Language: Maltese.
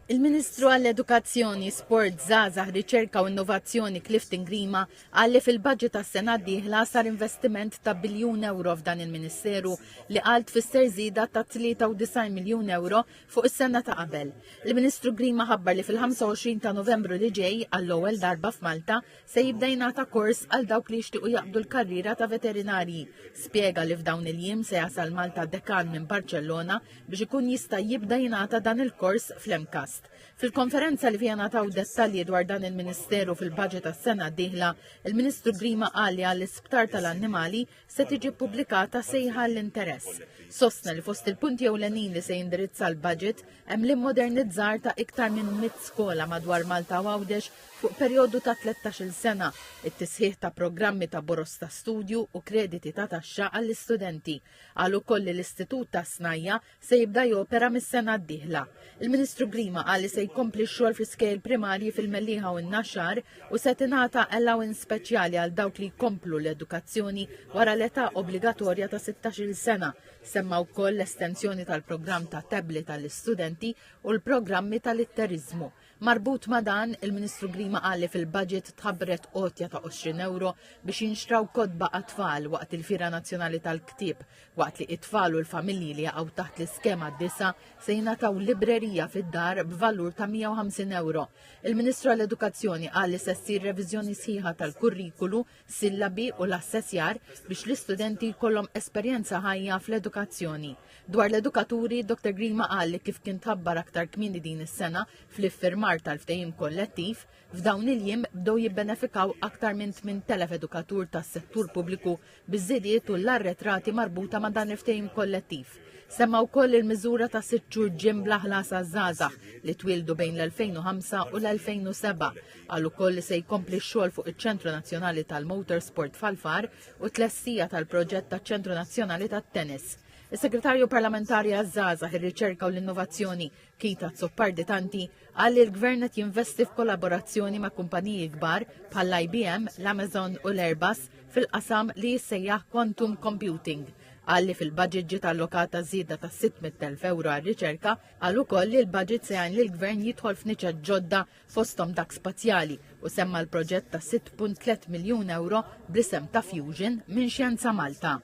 Il-Ministru għall-Edukazzjoni, Sport, Żgħażagħ, Riċerka u Innovazzjoni Clifton Grima għalli fil-budget tas-sena d-dieħla sar investiment ta' €1 biljun f'dan il-Ministeru li qal tfisser żieda ta' €93 miljun fuq is-sena ta' qabel. Il-Ministru Grima ħabbar li fil-25 ta' Novembru li ġej għall-ewwel darba f'Malta se jibda jingħata kors għal dawk li jixtiequ jaqbdu l-karriera ta' veterinarji. Spjega li f'dawn il-jiem se jasal Malta dekan minn Barcellona biex ikun jista' jibda jingħata dan il-kors fl-MCAST. Fil-konferenza li fija nataw dettalji dwar dan il-Ministeru fil-budget tas-sena d-dieħla, il-Ministru Grima qal li għall-Isptar tal-Annimali se tiġi pubblikata sejħa l-interess. Sostna li fost il-punti ewlenin li se jindirizza l-budget hemm l-immodernizzar ta' iktar minn 100 skola madwar Malta u Għawdex fuq perjodu ta' 13-il sena, it-tisħiħ ta' programmi ta' boros ta' studju u krediti ta' taxxa għall-istudenti. Qal ukoll li l-Istitut ta' Snajja se jibda jopera mis-sena d-dieħla. Il-Ministru Grima qal li se jkompli x-xogħol fl-iskejl primarji fil-Melliħa u n-Naxxar u se tingħata allowance speċjali għal dawk li jkomplu l-edukazzjoni wara l-età obbligatorja ta' 16-il sena. Semma wkoll l-estensjoni tal-programm ta' tablet tal-istudenti u l-programmi tal-itterizmu. Marbut ma' dan, il-Ministru Grima qal li fil-budget tħabbret qotja ta' €20 biex jinxtraw kodba għat-tfal waqt il-Fira Nazzjonali tal-Ktieb, waqt li it-tfal u l-familji li jaqgħu taħt l-iskema d-disa se jingħataw librerija fid-dar b'valur ta' €150. Il-Ministru għall-Edukazzjoni qal li se ssir reviżjoni sħiħa tal-kurrikulu, sillabi u l-assessjar biex l-istudenti jkollhom esperjenza ħajja fl-edukazzjoni. Dwar l-edukaturi, Dr. Grima qal li kif kien tħabbar aktar kmieni din is-sena fl-iffirmar tal-ftehim kollettiv, f'dawn il-jiem bdew jibbenefikaw aktar minn 8,000 edukatur tas-settur pubbliku biż-żidiet u l-arretrati marbuta ma' dan il-ftehim kollettiv. Semma wkoll il-miżura ta' 6 xhur ġim bl-ħlas għaż-żgħażagħ li twildu bejn l-2005 u l-2007. Qal ukoll li se jkompli x-xogħol fuq iċ-Ċentru Nazzjonali tal-Motorsport f'Alfar u tlessija tal-proġett taċ-Ċentru Nazzjonali tat-Tennis. Is-Segretarju Parlamentari għaż-Żgħażagħ, ir-Riċerka u l-Innovazzjoni Kita Zoppardi-Tanti qal li l-Gvern qed jinvesti f'kollaborazzjoni ma' kumpaniji kbar bħall-IBM, l-Amazon u l-Airbus fil-qasam li jissejjaħ quantum computing. Qal li fil-budget ġiet allokata żieda ta' €600,000 għar-riċerka, qal ukoll li l-budget se jgħin li l-Gvern jidħol f'niċċ ġodda fosthom dak spazjali u semma l-proġett ta' €6.3 miljun bl-isem ta' Fusion minn Xjenza Malta.